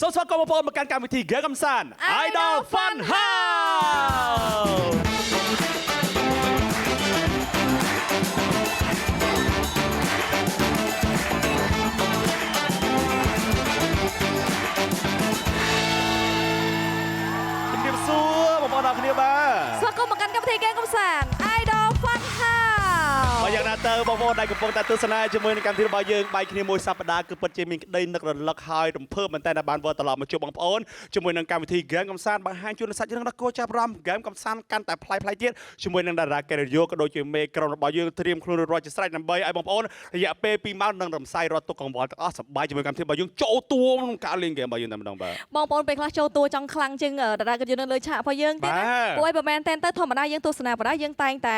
សូមស្វាគមន៍បងប្អូនមកកាន់កម្មវិធី Game កំសាន្ត Idol Fun House ជំរាបសួរបងប្អូនអរគ្នាបាទស្វាគមន៍មកកាន់កម្មវិធី Game កំសាន្ត Idol Fun House បើយ៉ាងណាទៅបងប្អូនដែលកំពុងតែទស្សនាជាមួយនឹងកម្មវិធីរបស់យើងបាយគ្នាមួយសប្តាហ៍គឺពិតជាមានក្តីនឹករលឹកហើយរំភើបមែនតើបានវិលត្រឡប់មកជួបបងប្អូនជាមួយនឹងកម្មវិធី Game កំសាន្តបង្ហាញជូនសាច់រឿងដ៏គួរចាប់អារម្មណ៍ Game កំសាន្តកាន់តែប្លែកៗទៀតជាមួយនឹងតារាកេរយោក៏ដូចជាមេក្រុមរបស់យើងត្រៀមខ្លួនរួចរាល់ជាស្រេចដើម្បីឲ្យបងប្អូនរយៈពេល2ម៉ោងនឹងរំសាយរត់ទុកកង្វល់ទាំងអស់សប្បាយជាមួយកម្មវិធីរបស់យើងចូលតួក្នុងការលេង Game របស់យើងតែម្ដងបាទបងប្អូនពេលខ្លះចូលតួចង់ខ្លាំងជាងតារាកេរយោនៅលើឆាករបស់យើងទៀតណាព្រោះឲ្យប្រហែលតែទៅធម្មតាយើងទស្សនាបណ្ដាយើងតែងតែ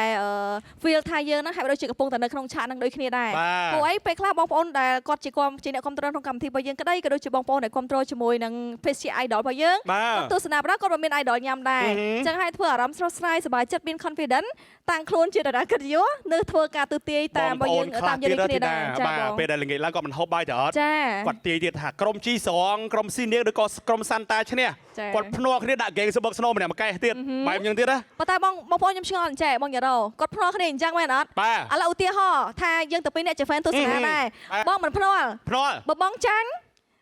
feel ថាយើងហ្នឹងហាក់ដូចជាកំពុងតែនៅក្នុងឆាកហ្នឹងដូចគ្នាដែរព្រោះអីពេលខ្លះបងប្អូនដែលគាត់ជាអ្នកគ្រប់គ្រងក្នុងកម្មវិធីរបស់យើងក្តីក៏ដូចជាបងប្អូនដែលគ្រប់គ្រងជាមួយនឹង Face Idol របស់យើងទស្សនាបណ្ដាគាត់មិនមាន idol ញ៉ាំដែរអញ្ចឹងឲ្យធ្វើអារម្មណ៍ស្រស់ស្រាយសប្បាយចិត្តមាន confidence តាំងខ្លួនជាតារាកេរយោនៅធ្វើការទស្សទាយតាមរបស់យើងតាមយើងគ្នាដែរចាបាទពេលដែលល្ងាចឡើងគាត់មិនហូបបាយទេអត់គាត់ទាយទៀតថាក្រុមជីស្រងក្រុមស៊ីនៀងឬក៏ក្រុមសាន់តាឈ្នះគាត់ភ្នាល់គ្នាដាក់ហ្គេងសបឹកស្នូម្នាក់មួយកេះទៀតបែបអញ្ចឹងទៀតណាប៉ុន្តែបងប្អូនខ្ញុំឆ្ងល់អញ្ចឹងបងយ៉ារ៉ូគាត់ភ្នាល់គ្នាអញ្ចឹងមែនអត់ឥឡូវឧទាហរណ៍ថាយើងទៅពីអ្នកជា fan ទស្សនាដែរបងមិនភ្នាល់បើបងចាញ់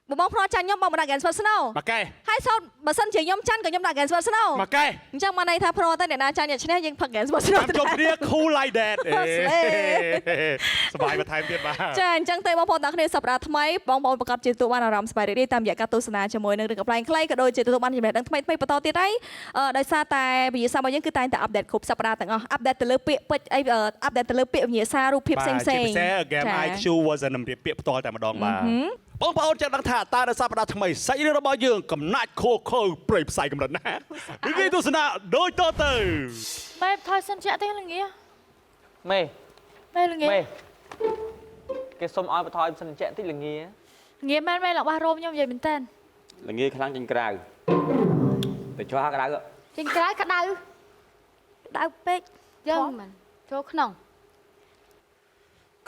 បងភ្នាល់ចាញ់ខ្ញុំបងមិនដាក់ហ្គេងស្វិតស្នូមួយកេះហើយសោតបើសិនជាខ្ញុំចាញ់ក៏ខ្ញុំដាក់ហ្គេងស្វិតស្នូមួយកេះអញ្ចឹងមកន័យថាភ្នាល់តែអ្នកណាចាញ់អ្នកឈ្នះយើងផឹកហ្គេងស្វិតស្នូជុំគ្នា cool like that សប្បាយបន្ថែមទៀតបាទចាអញ្ចឹងទេបងប្អូនទាំងគ្នាសប្តាហ៍ថ្មីបងប្អូនប្រកាសជាទទួលបានអារម្មណ៍សប្បាយរីករាយតាមរយៈការទស្សនាជាមួយនឹងរឿងកំ pl ែងខ្លីក៏ដូចជាទទួលបានចំណេះដឹងថ្មីបន្តទៀតហើយដោយសារតែវិញ្ញាសារបស់យើងគឺតែងតែអាប់ដេតគ្រប់សប្តាហ៍ទាំងអស់អាប់ដេតទៅលើពាក្យពេចន៍អីអាប់ដេតទៅលើពាក្យវិញ្ញាសារូបភាពផ្សេងៗជាពិសេស Game IQ version នឹងរៀបពាក្យផ្ទាល់តែម្ដងបាទបងប្អូនចង់ដឹងថាតើនៅសប្តាហ៍ថ្មីសាច់រឿងរបស់យើងកំណាច់ខូខើព្រៃផ្សៃកម្រិតណានិយាយទស្សនាដូចតទៅបែបថយសិនជាក់ទេល្ងាមេល្ងាគេសុំឲ្យបន្ថយសិនជាក់តិចល្ងាមែនរបស់រោមខ្ញុំនិយាយមែនតើល្ងាខ្លាំងចេញក្រៅទៅចុះក្តៅចេញក្រៅក្តៅពេកយើងមិនចូលក្នុង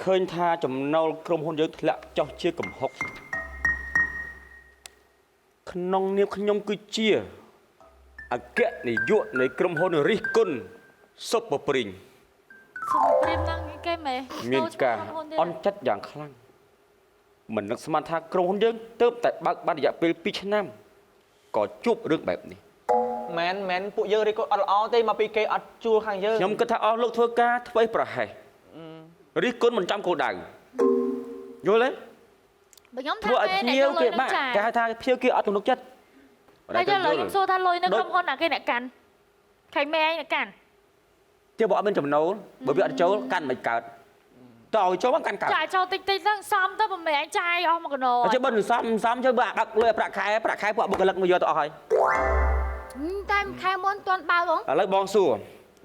ឃើញថាចំណូលក្រុមហ៊ុនយើងធ្លាក់ចុះជាកំហុកក្នុងនាមខ្ញុំគឺជាអគ្គនាយកនៃក្រុមហ៊ុនរិះគន់សុបព្រីងហ្នឹងគេមែនមានការអន់ចិត្តយ៉ាងខ្លាំងមិននឹកស្មានថាក្រុមហ៊ុនយើងទើបតែបើកបានរយៈពេល2ឆ្នាំក៏ជួបរឿងបែបនេះមែនពួកយើងរិះគន់អត់ល្អទេមកពីគេអត់ជួលខាងយើងខ្ញុំគិតថាអស់លោកធ្វើការធ្វេសប្រហែសរិះគន់មិនចំគោលដៅយល់ទេបើខ្ញុំថាភ្ញៀវគេបាក់គេហៅថាភ្ញៀវគេអត់ទំនុកចិត្តតែយើងខ្ញុំសួរថាលុយនៅក្រុមហ៊ុនណាគេអ្នកកាន់ខៃមេឯងអ្នកកាន់ទៀតបើអត់មានចំណូលបើវាអត់ចូលកាន់មិនកើតតើឲ្យចូលកាន់កើតចាយចូលតិចហ្នឹងសំទៅមិនមែនឯងចាយអស់1គីឡូអញ្ចឹងបើសំជួយបើដឹកលុយប្រាក់ខែពួកបុគ្គលិកមកយកទៅអស់ហើយតែខែមុនទាន់បើបងឥឡូវបងសួរ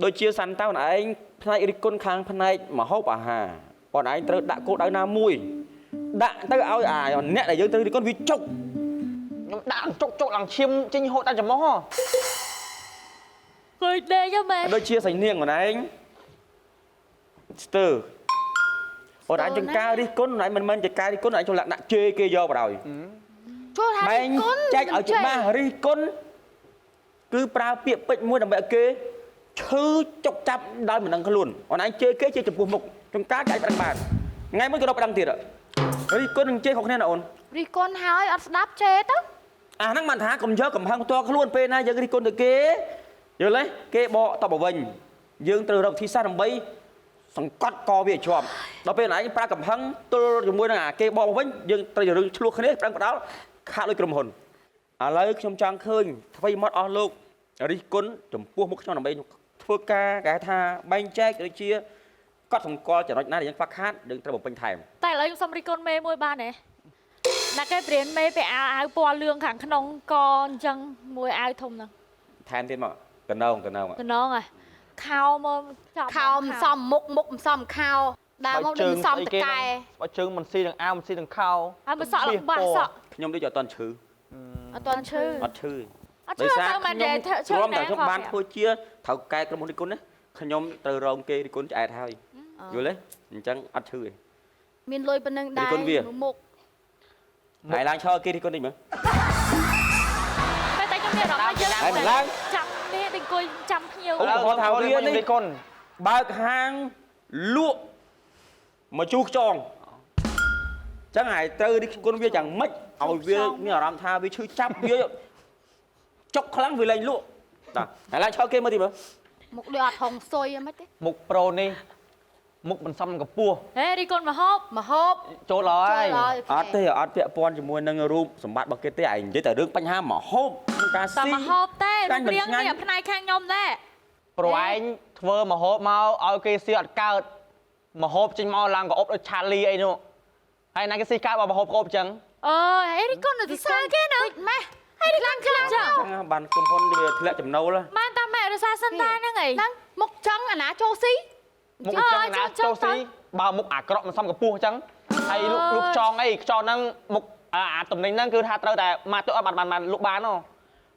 ដូចជាសាន់តើបងឯងផ្នែករិះគន់ខាងផ្នែកម្ហូបអាហារបងឯងត្រូវដាក់គោលដៅណាមួយដាក់ទៅឲ្យអ្នកដែលយើងត្រូវរិះគន់វាចុកខ្ញុំដាក់ចុកឡើងឈាមចេញហូតដល់ច្រមុះឃើញដេកមែនដូចជាសៃនាងបងឯងស្ទើបងឯងចង្ការរិះគន់បងឯងមិនមែនចង្ការរិះគន់ឯងចូលដាក់ជេរគេយកបដ ாய் ចូលថារិះគន់ចែកឲ្យច្បាស់រិះគន់គឺប្រើពាក្យពេចន៍មួយដើម្បីឲ្យគេឈឺចុកចាប់ដោយមិនដឹងខ្លួនអូនឯងជេរគេជាចំពោះមុខចង្ការចែកប្រឹងបានថ្ងៃមួយក៏រកប្រឹងទៀតរិះគន់នឹងជេរខុសគ្នាណាអូនរិះគន់ហើយអត់ស្ដាប់ជេរទៅអាហ្នឹងមិនថាកុំយកកំហឹងផ្ទាល់ខ្លួនពេលណាយើងរិះគន់ទៅគេយល់ទេគេបកតបវិញយើងត្រូវរកទីសាស្ត្រដើម្បីសង្កត់កវាជាប់ដល់ពេលឯងប្រើកំហឹងទល់ជាមួយនឹងគេបកវិញយើងត្រូវរឿងឆ្លោះគ្នាប្រឹងផ្ដាល់ខាក់លុយក្រុមហ៊ុនឥឡូវខ្ញុំចង់ឃើញថ្មីមកអស់លោករិះគន់ចំពោះមុខខ្ញុំដើម្បីធ្វើការគេថាបែងចែកដូចជាកត់សម្គាល់ចំណុចណាដែលយើងខ្វះខាតយើងត្រូវបំពេញថែមតែឥឡូវខ្ញុំសុំរិះគន់មេមួយបានទេណាគេព្រៀនមេពាក់អាវពណ៌លឿងខាងក្នុងកអញ្ចឹងមួយអាវធំហ្នឹងថែមទៀតមកកណងហ៎ខោមកខោមិនសមមុខមិនសមខោដើរមកនឹងសមតកែបើជើងមិនស៊ីនឹងអាវមិនស៊ីនឹងខោហើយមិនសក់របស់សក់ខ្ញុំដូចអត់តន់ឈឺអត់ឈឺដោយសារខ្ញុំតែខ្ញុំបានធ្វើជាត្រូវកែក្រុមហ៊ុនរិះគន់ណាខ្ញុំត្រូវរងគេរិះគន់ឆ្អែតហើយយល់ទេអញ្ចឹងអត់ឈឺទេមានលុយប៉ុណ្ណឹងដែរមុខហើយឡើងឈរគេរិះគន់នេះមើល មានអារម្មណ៍យើង ហើយម្ល៉េះ ចាំនេះដូចអង្គុយចាំភ្ញៀវ ឧទាហរណ៍ថាវានេះបើកហាងលក់មកជូរខ្ចងចឹងហើយត្រូវរិះគន់វាយ៉ាងម៉េចឲ្យវាមានអារម្មណ៍ថាវាឈឺចាប់វាចុកខ្លាំងវាលែងលក់តាឥឡូវឆោតគេមើលទីមើល មុខដូចអត់ហុងស៊ុយហ្មងទេ មុខប្រូនេះមុខមិនសមកម្ពស់ ហេរីកូនមហូប ចូលហើយ អត់ទេអត់ពាក់ព័ន្ធជាមួយនឹងរូបសម្បត្តិរបស់គេទេឯងនិយាយតែរឿងបញ្ហាមហូបក្នុងការ តែ ស៊ី មហូបទេរូបរាងនេះផ្នែកខាងខ្ញុំដែរ ប្រូឯងធ្វើមហូបមកឲ្យគេស៊ីអត់កើតមហូបចេញមកឡើងក៏អប់ដូចឆាលីអីនោះហើយណាគេស៊ីកើតមកមហូបក៏អប់ចឹង ហេរីកូនទៅសើគេណាម៉ែហេរីខ្លាំងចឹង ចឹងបានក្រុមហ៊ុនវាធ្លាក់ចំណូល បានតាម៉ែរសាសិនតាហ្នឹងអីហ្នឹងមុខចឹងអាណាចូលស៊ី មុខចឹងណាចូលស៊ីបើមុខអាក្រក់មិនសមកម្ពស់ចឹងហើយលុកខ្ចងអីខ្ចងហ្នឹងមុខអាតំណែងហ្នឹងគឺថាត្រូវតែមកទៅអត់បានលក់បានហ៎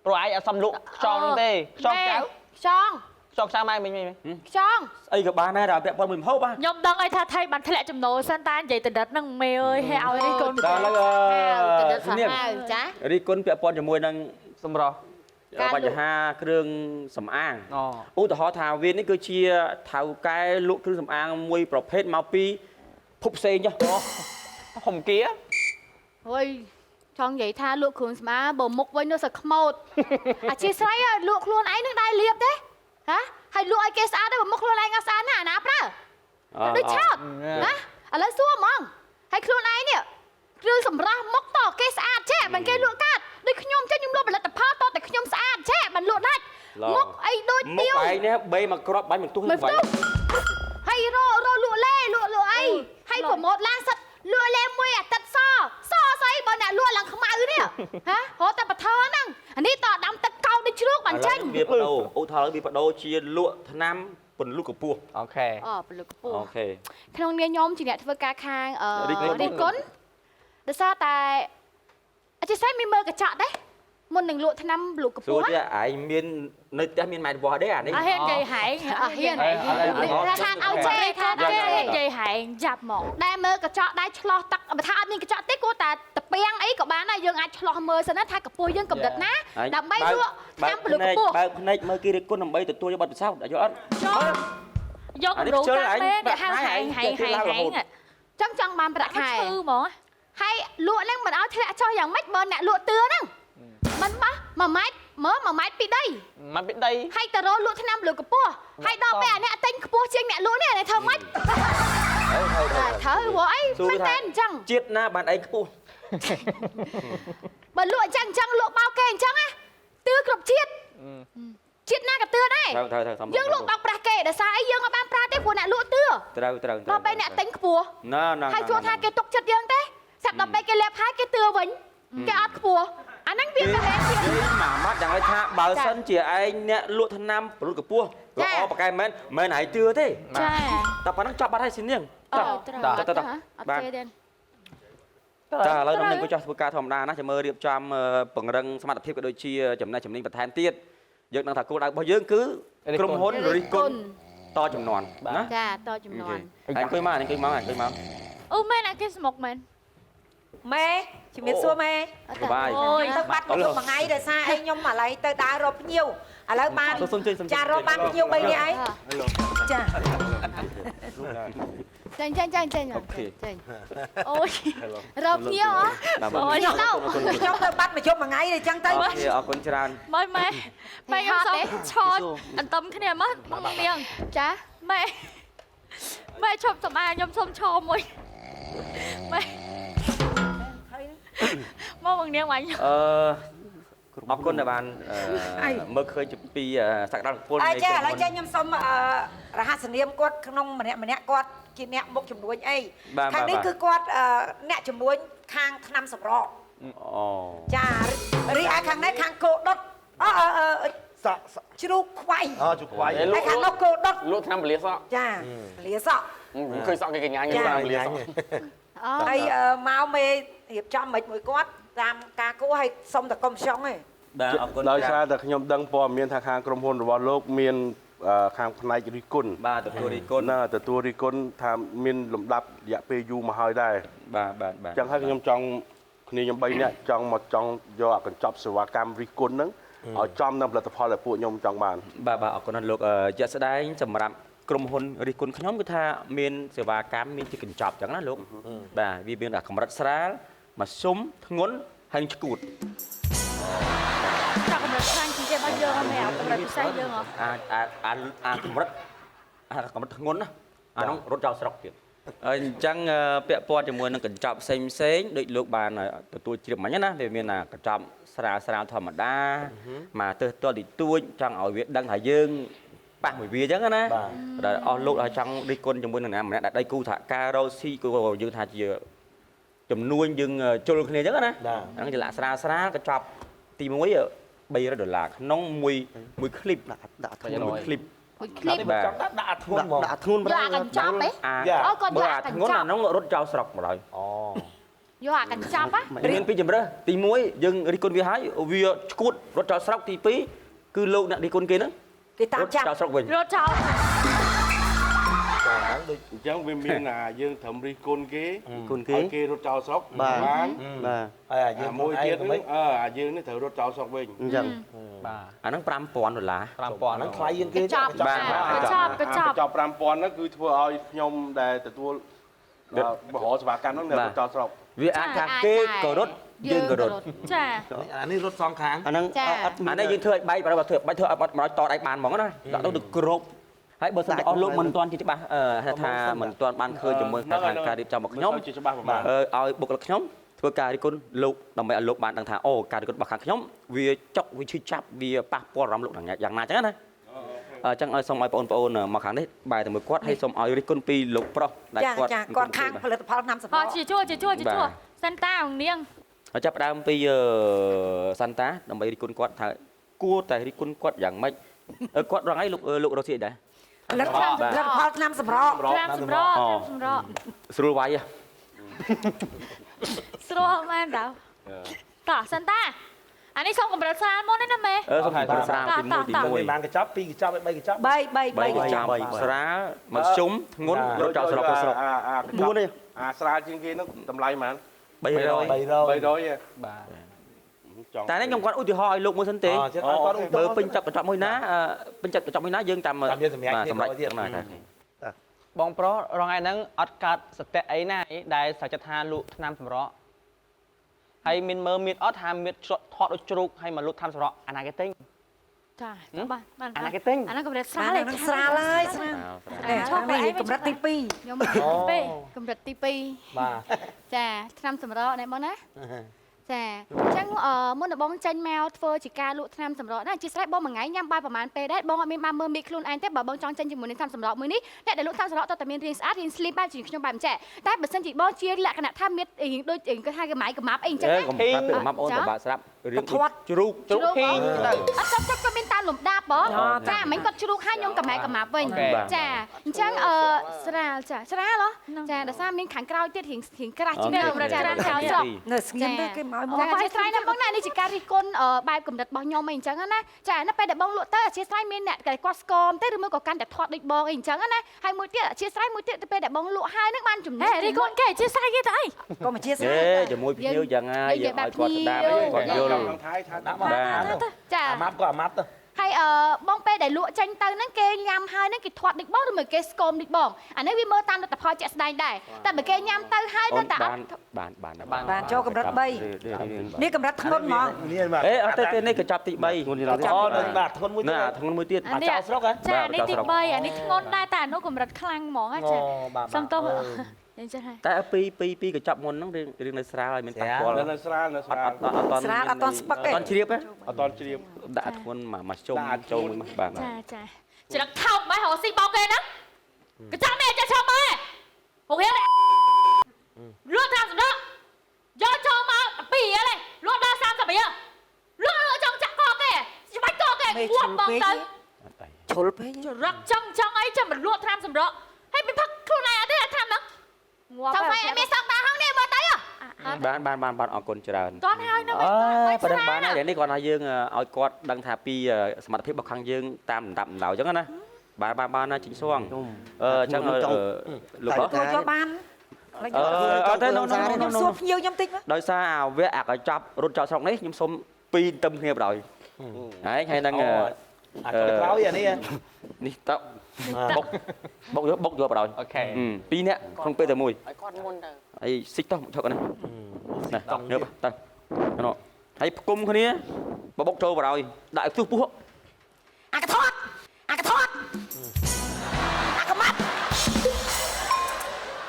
ប្រូឯងអត់សមលក់ខ្ចងហ្នឹងទេខ្ចងចៅ ខ្ចង ខ្ចងចៅម៉ែមិញ ខ្ចង ស្អីក៏បានដែរតែពាក់ព័ន្ធមួយមហូប ខ្ញុំដឹងអីថាថៃបានធ្លាក់ចំណូលសិនតានិយាយតដិតហ្នឹងមេអើយហេឲ្យរីកូន ដល់ឥឡូវ តដិតសាហាវចា រីគុណពាក់ព័ន្ធជាមួយនឹង សម្រស់ បញ្ហាគ្រឿងសម្អាង អូ ឧទាហរណ៍ថាវានេះគឺជាថៅកែលក់គ្រឿងសម្អាងមួយប្រភេទមកពីភពផ្សេងចុះ ហុំគៀ ហុយចង់និយាយថាលក់គ្រឿងស្មាបើមុខវិញនៅសឹកខ្មោចអធិស្ឋានលក់ខ្លួនឯងនឹងដែរលៀបទេហ៎ហើយលក់ឲ្យគេស្អាតទេបើមុខខ្លួនឯងអត់ស្អាតណាអាណាប្រើដូចឆោតណាឥឡូវសួរហ្មងហើយខ្លួនឯងនេះគ្រឿងសម្រស់មុខតគេស្អាតចេះមិនគេលក់កាត់ដូចខ្ញុំចេះខ្ញុំលក់ផលិតផលតតែខ្ញុំស្អាតចេះមិនលក់ដាច់មុខអីដូច មុ ទៀ ខ វ ឯងនេះបីមកគ្រាប់បាញ់មិនទុះ មិនផ្ទុះហើយរលក់លេលក់អីហើយប្រម៉ូតឡើងសិតលក់លេមួយអាទិត្យសស្អីបើអ្នកលក់ឡើងខ្មៅនេះហ៎ហៅតែបថហ្នឹងអានេះតដាំទឹកកោតដូចជ្រូកបានចេញ វាបដូរឧទាហរណ៍វាបដូរជាលក់ថ្នាំពន្លុកកពស់ អូខេ ពលិកពូ អូខេ ក្នុងនាមខ្ញុំជាអ្នកធ្វើការខាង រីកគុណ រីកគុណដោយសារតែអធិស្ឋានមានមើលកញ្ចក់ដែរមុននឹងលក់ថ្នាំពលិកព សួ ូ រទៀតឯងមាននៅផ្ទះមានម៉ែវ៉ាទេអានេះ អត់ហ៊ាននិយាយហែងអត់ហ៊ានខាងឲ្យចេះខាងគេនិយាយហែងចាប់ហ្មងដែលមើលកញ្ចក់ដែរឆ្លោះទឹកបើថាអត់មានកញ្ចក់ទេគួរតែតពាំងអីក៏បានដែរយើងអាចឆ្លោះមើលសិនណាថាកពស់យើងកម្រិតណាដើម្បីលក់ថ្នាំពលិកពូ បើកភ្នែកមើលគិរិគុណដើម្បីទទួលយកបទពិសោធន៍យល់អត់ យកគម្រោងតាមមេអ្នកហៅហែងចង់បានប្រាក់ខែឈឺហ្មងហើយលក់ហ្នឹងមិនឲ្យធ្លាក់ចុះយ៉ាងម៉េចបើអ្នកលក់តឿហ្នឹងមិនបោះ1ម៉ែត្រមើល1ម៉ែត្រពីដី មកពីដី ហើយតរលក់ថ្នាំលើកពស់ហើយដល់ពេលអាអ្នកទិញខ្ពស់ជាងអ្នកលក់នេះអានេះធ្វើម៉េចត្រូវព្រោះអីមិនតែអញ្ចឹង ជាតិណាបានអីខ្ពស់ បើលក់អញ្ចឹងលក់បោកគេអញ្ចឹងណាទឿគ្រប់ជាតិជាតិណាក៏ទឿដែរ ត្រូវ យើងលក់បោកប្រាស់គេដោយសារអីយើងអត់បានប្រាស់ទេព្រោះអ្នកលក់ទឿ ត្រូវ ដល់ពេលអ្នកទិញខ្ពស់ ណា ហើយជួថាគេទុកចិត្តយើងទេស្រាប់ដល់ពេលគេលាបហើយគេទឿវិញគេអត់ខ្ពស់អាហ្នឹងវាប្រហែលជា មួយម៉ាត់យ៉ាងไรថាបើសិនជាឯងអ្នកលក់ថ្នាំពលុកកពស់ល្អប្រកែមិនឯងទឿទេ ចា តែប៉ុណ្ណឹងចប់បាត់ហើយស៊ីនាង អត់ ត ទេទេ ចាឥឡូវខ្ញុំក៏ចោះធ្វើការធម្មតាណាចាំមើលរៀបចំពង្រឹងសមត្ថភាពក៏ដូចជាចំណេះចំណេញបន្ថែមទៀតយើងដឹងថាគោលដៅរបស់យើងគឺក្រុមហ៊ុនរិះគន់តចំនួនណា ចាតចំនួន អង្គុយមកអង្គុយមក អូមែនអាគេស្មុកមែន ម៉ែជំរាបសួរម៉ែ បាយ អូយទៅបាត់មកមួយថ្ងៃដោយសារអីខ្ញុំឥឡូវទៅដើររកភ្ញៀវឥឡូវបានចារកបានភ្ញៀវ3នាក់អីចា ចេញអូយរកភ្ញៀវអូយខ្ញុំទៅបាត់មកជុំមួយថ្ងៃអញ្ចឹងទៅ អរគុណច្រើន ម៉ែខ្ញុំសុំឆោតអន្ទឹមគ្នាមកបងនាងចាម៉ែឈប់សម្អាតខ្ញុំសុំឈរមួយម៉ែមកបងនាងបាញ់ អរគុណដែលបានមើលឃើញពីសក្តានុពល អើចាឥឡូវចាខ្ញុំសុំរហស្សនាមគាត់ក្នុងម្នាក់គាត់ជាអ្នកមុខជំនួយអីខាងនេះគឺគាត់អ្នកជំនួយខាងថ្នាំសម្រក់ អូ ចារីឯខាងនេះខាងគោដុតជ្រូកខ្វៃ ជ្រូកខ្វៃ ហើយខាងនោះគោដុត លក់ថ្នាំពលាសក់ ចាលាសក់ ឃើញសក់គេកញ្ញាញថ្នាំពលាសក់ ហើយមកមេរៀបចំមិនមួយគាត់តាមការគួរឲ្យសុំតកុំខ្ចង់ឯង បាទអរគុណ ដោយសារតែខ្ញុំដឹងព័ត៌មានថាខាងក្រុមហ៊ុនរបស់លោកមានខាងផ្នែករិះគន់ បាទទទួលរិះគន់ ណាទទួលរិះគន់ថាមានលំដាប់រយៈពេលយូរមកហើយដែរ បាទ អញ្ចឹងហើយខ្ញុំចង់គ្នាខ្ញុំ3នាក់ចង់យកកញ្ចប់សេវាកម្មរិះគន់ហ្នឹង ឲ្យចំនៅផលិតផលដែលពួកខ្ញុំចង់បាន បាទអរគុណលោកជាក់ស្ដែងសម្រាប់ក្រុមហ៊ុនរិះគន់ខ្ញុំគឺថាមានសេវាកម្មមានទីកញ្ចប់អញ្ចឹងណាលោកបាទវាមានតែកម្រិតស្រាលមកស៊ុំធ្ងន់ហើយឈួត ចាកម្រិតខ្លាំងជាងគេរបស់យើងអត់មែនកម្រិតពិសេសយើងហ៎ អាចកម្រិតធ្ងន់ណាអានោះរត់ចោលស្រុកទៀតអញ្ចឹងពាក់ព័ន្ធជាមួយនឹងកញ្ចប់ផ្សេងដូចលោកបានទទួលជ្រាបមិញណាវាមានកញ្ចប់ស្រាលធម្មតាមកទើសទាល់ទីទួចចង់ឲ្យវាដឹងថាយើងប៉ះមួយវាអញ្ចឹងណាតែអស់លោកឲ្យចង់រិះគន់ជាមួយនឹងណាម្នាក់ដែលដៃគូថាការរកស៊ីគឺយើងថាជាចំនួនយើងជុលគ្នាអញ្ចឹងណាហ្នឹងជាលក្ខស្រាលកញ្ចប់ទី1 $300ក្នុងមួយคลิปដាក់មួយคลิป មួយคลิป បាទ ដាក់អាធ្ងន់ហ្មង ដាក់ធ្ងន់ យកអាកញ្ចប់ហ៎ អូគាត់យកអាកញ្ចប់ ធ្ងន់អានោះរត់ចោលស្រុកមកហើយ យកអាកញ្ចប់ហ៎ មានពីរជំរើសទី1យើងរិះគន់វាហើយវាឈួតរត់ចោលស្រុកទី2គឺលោកអ្នករិះគន់គេហ្នឹង គេតាមចាប់ ចោលស្រុកវិញ រត់ចោល អញ្ចឹងវាមានយើងត្រឹមរិះគន់គេ គុណគេ ឲ្យគេរត់ចោលស្រុកបាន បាទ ហើយយើង មួយទៀតហ្នឹងយើងនេះត្រូវរត់ចោលស្រុកវិញ អញ្ចឹង បាទ អាហ្នឹង$5,000 5000ហ្នឹងថ្លៃជាង ក គេ ញ្ចប់ បាទ កញ្ចប់កញ្ចប់ ចប់5000ហ្នឹងគឺធ្វើឲ្យខ្ញុំដែលទទួលបរិសេវាកម្មហ្នឹងនៅរត់ចោលស្រុក វាអាចថាគេក៏រត់យើងក៏រត់ ចា អានេះរត់សងខាង អាហ្នឹងអានេះយើងធ្វើឲ្យបែកបើធ្វើឲ្យធ្វើឲ្យមកតដៃបានហ្មងណាដាក់ទៅគ្រប់ហើយបើសិនអស់លោកមិនទាន់ជាច្បាស់ថាមិនទាន់បានឃើញជាមួយខាងការរៀបចំរបស់ខ្ញុំ ជាច្បាស់ប្រហែល ឲ្យបុគ្គលិកខ្ញុំធ្វើការរិះគន់លោកដើម្បីឲ្យលោកបានដឹងថាអូការរិះគន់របស់ខាងខ្ញុំវាចុកវាឈឺចាប់វាប៉ះពាល់អារម្មណ៍លោកយ៉ាងណាចឹងណាអញ្ចឹងឲ្យសូមឲ្យបងប្អូនមកខាងនេះបែរទៅមើលគាត់ហើយសូមឲ្យរិះគន់ពីលោកប្រុសដែលគាត់ ចាគាត់ខាងផលិតផលឆ្នាំសម្ អ រាប់ ជាជួសិនតាអង្គនាង ហើយចាប់ផ្ដើមពីសាន់តាដើម្បីរិះគន់គាត់ថាគួរតែរិះគន់គាត់យ៉ាងម៉េចគាត់រងឲ្យលោករស់ស៊ីដែរ ផលិតផលឆ្នាំសម្រាប់ ត្រាំសម្រក់សម្រក់ ស្រួលវាយ ស្រួលមែនតើតោះសិនតាអានេះសូមកម្រិតស្រាលមុនណាមេ សូមឲ្យស្រាលពី1ទី មួយ 1 បានកញ្ចប់2កញ្ចប់3កញ្ចប់ 3 3កញ្ចប់ស្រាលមកជុំធ្ងន់រត់ចោលស្រុកទៅស្រុក 4នេះស្រាលជាងគេហ្នឹងតម្លៃប៉ុន្មាន 300 300 បាទ តែនេះខ្ញុំគាត់ឧទាហរណ៍ឲ្យលោកមួយសិនទេ ចិត្តឲ្យគាត់ បើពេញចាប់កញ្ចប់មួយណាពេញចិត្តកញ្ចប់មួយណាយើងតាមសម្រាប់ទៀតណា បងប្រុសរងឯហ្នឹងអត់កើតសតិអីណាដែលសាច់ចិត្តថាលក់ថ្នាំសម្រក់ហើយមានមើលមានអត់ថាមានថតដូចជ្រូកហើយមកលក់ថ្នាំសម្រក់អាណាគេទិញ ចាបាទ អាណាគេទិញ អាហ្នឹងកម្រិតស្រាល ហ្នឹងស្រាលហើយស្រាលនេះកម្រិតទី2 ខ្ញុំពេកម្រិតទី2 បាទ ចាឆ្នាំសម្រក់ណែបងណាចាអញ្ចឹងមុនដំបងចេញមកធ្វើជាការលក់ថ្នាំសម្រក់ណាអធិស្ឋានបងមួយថ្ងៃញ៉ាំបាយប្រហែលពេលដែរបងអត់មានបានមើលមីខ្លួនឯងទេបើបងចង់ចេញជាមួយនឹងថ្នាំសម្រក់មួយនេះអ្នកដែលលក់ថ្នាំសម្រក់តើតែមានរាងស្អាតរាងស្លីមបែបជាខ្ញុំបែបអញ្ចឹងតែបើសិនជាបងជាលក្ខណៈថាមានដូចគាត់ថាកម្មាយកម្មាប់អីអញ្ចឹង កុំប្រាប់កុំអូនតបាក់ស្រាប់រឿងជ្រូក ជ្រូកហ៊ីងទៅ អត់គាត់មានតាមលំដាប់បងចាមិញគាត់ជ្រូកហើយខ្ញុំកម្មាយកម្មាប់វិញចាអញ្ចឹងស្រាលចាស្រាលចាដោយសារមានខាងក្រោយទៀតរៀងក្រាស់ជាងកម្រិតចាចោលចោល នៅស្ងៀមទេគេមកមក អធិស្ឋានណាបងណានេះជាការរិះគន់បែបកម្រិតរបស់ខ្ញុំអីអញ្ចឹងណាចានៅពេលដែលបងលក់ទៅអធិស្ឋានមានអ្នកគាត់ស្គមទេឬមួយក៏កាន់តែថតដូចបងអីអញ្ចឹងណាហើយមួយទៀតអធិស្ឋានមួយទៀតទៅពេលដែលបងលក់ហើយនឹងបានចំណេញរិះគន់គេអធិស្ឋានគេទៅអី ក៏មកជាស្រា ទេ ល ជាមួយភ្ញៀវយ៉ាងណាយើងឲ្យគាត់ស្ដាប់គាត់យល់ ខាងថៃថាដាក់ បាទ ចា អាម៉ាប់ក៏អាម៉ាប់ទៅ ហើយបងពេលដែលលក់ចេញទៅហ្នឹងគេញ៉ាំហើយហ្នឹងគេធាត់ដូចបងឬមួយគេស្គមដូចបងអានេះវាមើលតាមលទ្ធផលជាក់ស្ដែងដែរតែបើគេញ៉ាំទៅហើយនៅតែអត់ បានចូលកម្រិត3នេះកម្រិតធ្ងន់ហ្មង នេះបាទ អេអត់ទេនេះកញ្ចប់ទី3 អូនឹងបាទធ្ងន់មួយទៀត ណាធ្ងន់មួយទៀត អាចោលស្រុកហ៎ ចានេះទី3អានេះធ្ងន់ដែរតែអានោះកម្រិតខ្លាំងហ្មងចា បាទ សំទោសយ៉ាងចឹងហើយ តែពីកញ្ចប់មុនហ្នឹងរឿងនៅស្រាលឲ្យមានប៉ះពាល់ នៅស្រាលនៅស្រាល ស្រាលអត់តស្ពឹកទេ អត់ជ្រាបទេ អត់តជ្រាប ដាក់ធ្ងន់មកជុំចូលមួយបាទ ចាចាច្រឹកថោកបែររកស៊ីបោកគេហ្នឹងកញ្ចាំនេះចាឈប់មើលហូរហៀលលក់តាមសម្ដកយកចូលមកពីហ៎លក់ដល់30រៀលលក់ចង់ចាក់កគេច្បាច់កគេគួបបងទៅ ឈុលពេក ច្រឹកចង់អីចាំមិនលក់ថ្នាំសម្រក់ហើយមិនផឹកខ្លួនឯងអត់ទេថ្នាំហ្នឹងចង់ឲ្យមានសងតាហងនេះមើលទៅ បានអរគុណច្រើន តន់ហើយនៅ អើយប៉ណ្ណឹងបានហើយនេះគាត់ថាយើងឲ្យគាត់ដឹងថាពីសមត្ថភាពរបស់ខាងយើងតាមលំដាប់លំដោយអញ្ចឹងណាបានណាជីងសួងអញ្ចឹងលោក ទៅយកបាន អត់ទេ ខ្ញុំសួរភ្ញៀវខ្ញុំតិច ដោយសារអាវៈអាកញ្ចប់រត់ចោលស្រុកនេះខ្ញុំសុំ2ទឹមគ្នាបណ្ដោយ đấy hay đang អាក្រោយអានេះ នេះតបុកយកបដ អូខេ ពីរនាក់ក្នុងពេលតែមួយ ឲ្យគាត់មុនទៅ ហើយស៊ីចតោះថឹកណាញើបទៅណោហើយផ្គុំគ្នាបុកចូលបដដាក់ឲ្យខ្ទុះពោះ អាកថតអាកម៉ាត់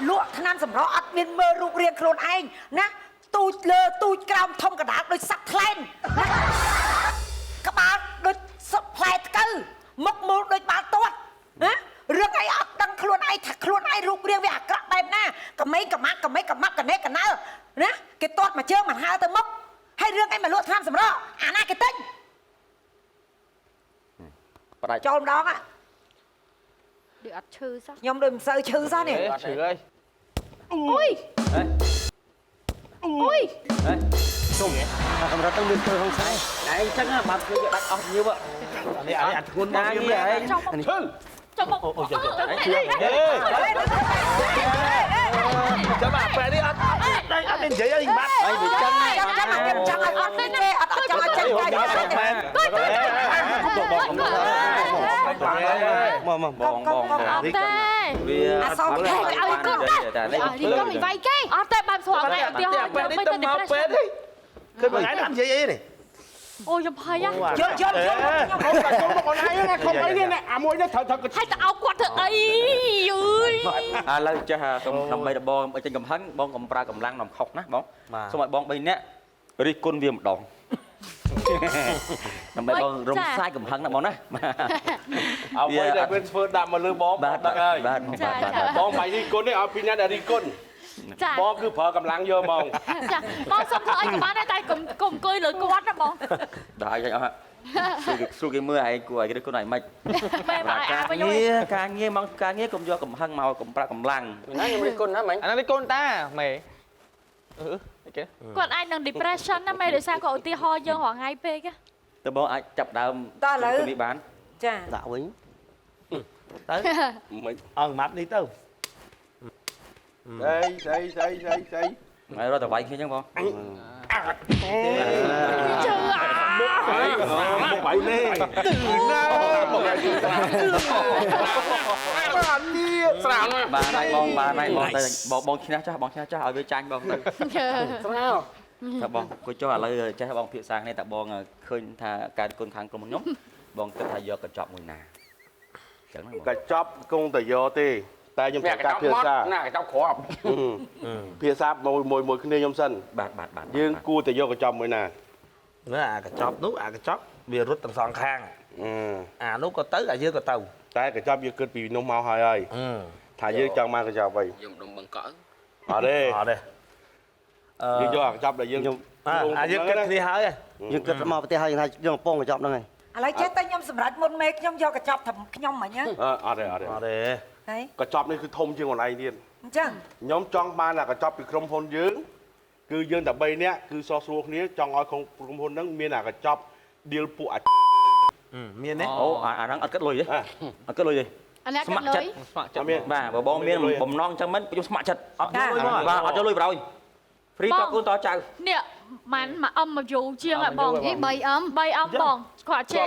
លក់ថ្នាំសម្រក់អត់មានមើលរូបរាងខ្លួនឯងណាទូចលើទូចក្រោមធំកណ្ដាលដូចសត្វថ្លែនណាក្បាលដូចសត្វផ្លែថ្កូវមុខមូលដូចបាល់ទាត់ណារឿងអីអត់ដឹងខ្លួនឯងថាខ្លួនឯងរូបរាងវាអាក្រក់បែបណាកមេកម៉ាក់កណេកណើណាគេទាត់មកជើងមកហើទៅមុខហើយរឿងអីមកលក់ថ្នាំសម្រក់អាណាគេទិញ ចូលម្ដងá ដូចអត់ឈឺសោះ ខ្ញុំដូចមិនសូវឈឺសោះនេះ អត់ឈឺអើយ អូយអូយ ជុំកម្រិតទៅមានធ្វើក្នុងខ្សែឯងចឹងបើធ្វើយកដាច់អស់ញៀវ នេះអាធ្ងន់មក ណា វា នេះឯង ឈឺចុះមកអូយ ចាំអាពេលនេះអត់មាននិយាយអីបាត់ អីវាចឹង ចាំឲ្យអត់ទេអត់ចង់ឲ្យចេញទៅ បង អត់ទេ វា អសងគេឲ្យកូន តែនេះ អានេះក៏មិនវាយគេអត់ទេបានស្រួលតែឧទាហរណ៍ ពេលនេះទៅមកពេលនេះគឺបងឯងអត់និយាយអីនេះ អូយខ្ញុំភ័យហ៎ យល់ខ្ញុំ អូតែចូលមកខ្លួនឯងណាខំអីនេះអាមួយនេះត្រូវ ហើយតើអោគាត់ធ្វើអីយឺយ ឥឡូវចេះដើម្បីដបងចេញកំហឹងបងកំប្រើកម្លាំងនំខុសណាបងសូមឲ្យបង3នាក់រិះគន់វាម្ដងដើម្បីបងរំសាយកំហឹងណាបងណា អ្វីដែលពេលធ្វើដាក់មកលើបងដាក់ហើយ បាទ បងបាយនេះគុណនេះឲ្យពីរនាក់ដែលរីគុណ ចា បងគឺប្រើកម្លាំងយកហ្មង ចាបងសុំធ្វើអីក៏បានដែរតែកុំអង្គុយលើគាត់ណាបង ដល់ឲ្យអស់ស្រួលគេមើលឯងគួរឲ្យរិះគន់ឲ្យមិន បែបអាវិញ ការងារមកការងារកុំយកកំហឹងមកកំប្រាក់កម្លាំង ណាខ្ញុំរិះគន់ណាមិញអានេះរិះគន់តាមេអីគេ គាត់អាចនឹង depression ណាមេដោយសារគាត់ឧទាហរណ៍យើងរាល់ថ្ងៃពេក តើបងអាចចាប់ដើមនេះបាន ចា ដាក់វិញទៅ មិន អងម៉ាត់នេះទៅ ស្អី ហើយរត់ទៅវាយគ្នាអញ្ចឹងបង ជឿ បាយនេះណាមកឲ្យស្រាល បានហើយបងទៅបងឈ្នះចាស់បងឈ្នះចាស់ឲ្យវាចាញ់បងទៅ ស្រាល ថាបងគួរចុះឥឡូវចេះបងភាសាគ្នាតែបងឃើញថាការគុណខាងក្រុមខ្ញុំបងគិតថាយកកញ្ចប់មួយណាអញ្ចឹងបង កញ្ចប់គង់តែយកទេតែខ្ញុំត្រូវការភាសា ណាកញ្ចប់គ្រាប់ ភាសាមួយគ្នាខ្ញុំសិន បាទ យើងគួរតែយកកញ្ចប់មួយណា ណាអាកញ្ចប់នោះអាកញ្ចប់វារត់ទាំងសងខាងអានោះក៏ទៅអាយើងក៏ទៅ តែកញ្ចប់យើងគិតពីនោះមកហើយថាយើងចង់មកកញ្ចប់អី ខ្ញុំដុំបង្កក់ អត់ទេ អត់ទេ យើងយកអាកញ្ចប់ដែលយើង អាយើងគិតគ្នាហើយ យើងគិតមកប្រទេសហើយថាយើងកំពុងកញ្ចប់ហ្នឹងហើយ ឥឡូវចេះតែខ្ញុំសម្រាប់មុនមេខ្ញុំយកកញ្ចប់ថាខ្ញុំមិញណា អត់ទេ អត់ទេ ហើយក ញ្ចប់នេះគឺធំជាងកន្លែងទៀត អញ្ចឹង ខ្ញុំចង់បានអាកញ្ចប់ពីក្រុមហ៊ុនយើងគឺយើងតែ3នាក់គឺសោះស្រួលគ្នាចង់ឲ្យក្រុមហ៊ុនហ្នឹងមានអាកញ្ចប់ deal ពួកអាច មានទេ អូអាហ្នឹងអត់គិតលុយទេអត់គិតលុយទេ អានេះកាត់លុយ ស្ម័គ្រចិត្ត មាន បាទបើបងមានបំណងចឹងមិនខ្ញុំស្ម័គ្រចិត្តអត់លុយមកបាទអត់យកលុយប្រយហ្វ្រីតកូនតចៅ នេះម៉ាន់មកអមមកយូរជាងហ่ะបងនេះ3អមបងគាត់ចេះ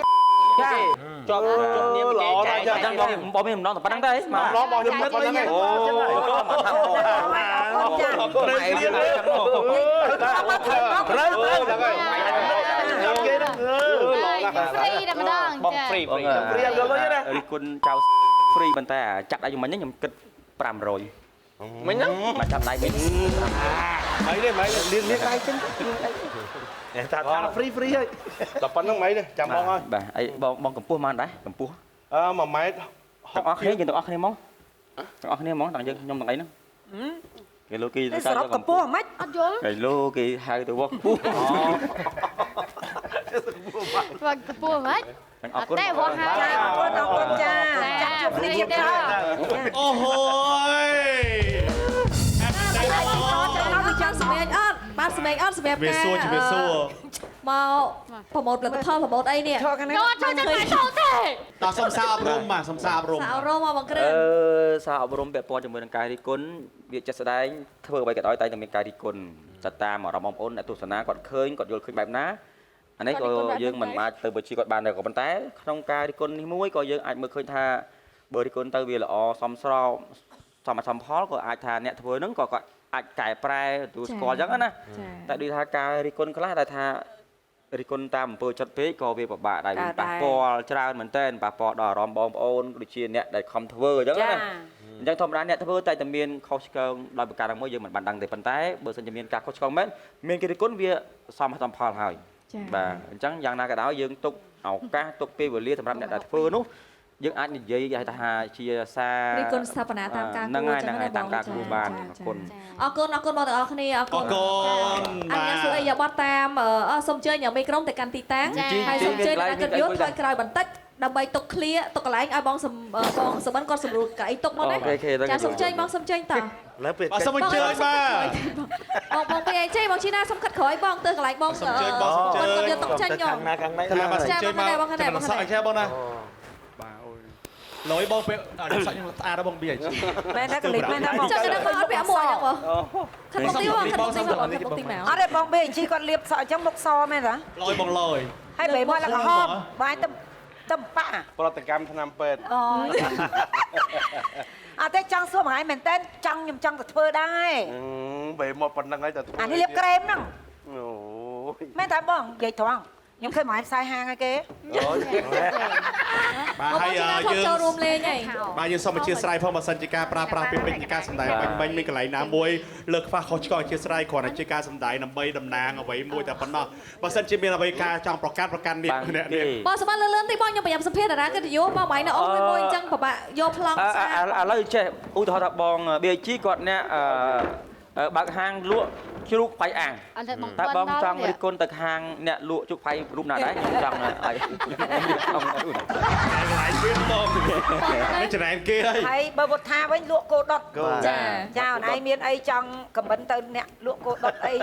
ជាប់នាមគេចែក អញ្ចឹងបងមានបំណងតែប៉ុណ្្នឹងទេមក ឡងបងខ្ញុំនឹកហ្នឹងឯង អូ ចា ត្រូវរៀន ទៅ ហ្នឹងហើយគេហ្នឹងឡងណា ហ្វ្រីតែម្ដង បងហ្វ្រី បង ហ្វ្រី ព្រៀងយកលុយណា រីគុណចៅហ្វ្រីប៉ុន្តែចាក់ដៃខ្ញុំមិញខ្ញុំគិត500 មិញហ្នឹង មកចាប់ដៃវិញ មិនទេមិនលៀងដៃចឹង ថាហ្វ្រីហើយ ដល់ប៉ុណ្្នឹងមិនទេចាំបងហើយ បាទអីបងកម្ពស់បានដែរកម្ពស់ 1ម៉ែត្រ ទាំងអស់គ្នាយើងទាំងអស់គ្នាមកទាំងអស់គ្នាមកទាំងយើងខ្ញុំទាំងអីហ្នឹងគេលោកគេ សរុបកម្ពស់ហ្មង អត់យល់ គេលោកគេហៅទៅវកម្ពស់ គាត់កពួរហ្មង អរគុណ តែវត្តហើយ ចាអរគុណចាចាំជួបគ្នាទៀតហើយ អូហូយ ចាំមកចាំសម្រាប់អត់បានសម្រាប់អត់សម្រាប់ វា ការ សួរជំរាបសួរ មកប្រម៉ូតផលិតផលប្រម៉ូតអីនេះ ធ្វើខាងនេះ យកចូលទៅចូលទេ ដល់សុំសារអប់រំបាទសុំសារអប់រំ សៅរមមកបង្ក្រាប សារអប់រំពាក់ព័ន្ធជាមួយនឹងការរិះគន់វាចិត្តស្ដែងធ្វើអ្វីក៏ដោយតែតែមានការរិះគន់ទៅតាមអារម្មណ៍បងប្អូនអ្នកទស្សនាគាត់ឃើញគាត់យល់ឃើញបែបណា អានេះក៏យើងមិនអាចទៅបើជីគាត់បានដែរក៏ប៉ុន្តែក្នុងការរិះគន់នេះមួយក៏យើងអាចមើលឃើញថាបើរិះគន់ទៅវាល្អសមស្របសមផលក៏អាចថាអ្នកធ្វើហ្នឹងក៏គាត់អាចកែប្រែទទួលស្គាល់អញ្ចឹងណាតែដូចថាការរិះគន់ខ្លះតែថារិះគន់តាមអំពើចិត្តពេកក៏វាពិបាកដែរវាប៉ះពាល់ច្រើនមែនទែនប៉ះពាល់ដល់អារម្មណ៍បងប្អូនដូចជាអ្នកដែលខំធ្វើអញ្ចឹងណាអញ្ចឹងធម្មតាអ្នកធ្វើតែមានខុសឆ្គងដោយប្រការមួយយើងមិនបានដឹងទេប៉ុន្តែបើសិនជាមានការខុសឆ្គងមែនមានគេរិះគន់វាសមផលហើយបាទអញ្ចឹងយ៉ាងណាក៏ដោយយើងទុកឱកាសទុកពេលវេលាសម្រាប់អ្នកដែលធ្វើនោះយើងអាចនិយាយថាជាសាររិះគន់ស្ថាបនាតាមការគួរ ហ្នឹងហើយតាមការគួរបានអរគុណ អរគុណបងទាំងអស់គ្នាអរគុណអញ្ញាសុអីយ៉ាបតតាមសូមអញ្ជើញអ្នកមេក្រុមទៅកាន់ទីតាំងហើយសូមអញ្ជើញអ្នកកិត្តិយសថយក្រោយបន្តិចដើម្បីទុកឃ្លាទុកកន្លែងឲ្យបងសំបិនគាត់សម្រួលកៅអីទុកមកណាចាសូមអញ្ជើញបងសូមអញ្ជើញតើ លើពេល សូមអញ្ជើញបាទ បងពីអីចេះបងជីណាសុំកាត់ក្រោយបងទៅកន្លែងបងគាត់យកទុកចាញ់ខ្ញុំ ខាងណា ចាបងខាងណាបងខាងណាបងអញ្ចឹងបងណាបាទអូយលយបងពេលអត់សាច់ខ្ញុំស្អាតដល់បងបៀអញ្ចឹង មែនណាកលិចមែនណាបង ចឹងគាត់អត់ពាក់មួកអញ្ចឹងបងខាត់ទីមកខាត់ទីមកខាត់ទីមក អត់ទេបងបេជីគាត់លាបសក់អញ្ចឹងមុខសមែនតា លយបងលយ ហើយបែរមកឡើងក្រហមបាយទៅប៉ា ប្រតិកម្មឆ្នាំពេទ្យ អូអត់ទេចង់សួរបងឯងមែនតើខ្ញុំចង់ទៅធ្វើដែរ បែរមកប៉ុណ្្នឹងហើយតែ អានេះលាបក្រែមហ្នឹង អូយ មែនតើបងនិយាយត្រង់ខ្ញុំឃើញបងឯងផ្សាយហាងហើយគេ បាទហើយយើង ចូលរួមលេងអី បាទយើងសូមអធិស្ឋានផងបើសិនជាការប្រើប្រាស់ពាក្យពេចន៍នៃការសម្ដែងបាញ់មានកន្លែងណាមួយលើខ្វះខុសឆ្គងអធិស្ឋានគ្រាន់តែជាការសម្ដែងដើម្បីតំណាងអ្វីមួយតែប៉ុណ្ណោះបើសិនជាមានអ្វីការចង់ប្រកាន់នេះអ្នកនេះ បងសម្បត្តិលឿនតិចបងខ្ញុំប្រញាប់សម្ភារតារាកិត្តិយសបងបងនៅអូនមួយអញ្ចឹងពិបាកយកប្លង់ស្អាត ឥឡូវចេះឧទាហរណ៍ថាបង BG គាត់អ្នកបើកហាងលក់ជ្រូកផៃអាំង អត់ទេបង តែបងចង់រិះគន់ទៅខាងអ្នកលក់ជ្រូកផៃរូបណាដែរខ្ញុំចង់ឲ្យ កន្លែងវាមកមិនច្រែងគេហើយ ហើយបើវត្តថាវិញលក់គោដុត ចា ចាអូនឯងមានអីចង់ខមមិនទៅអ្នកលក់គោដុតអី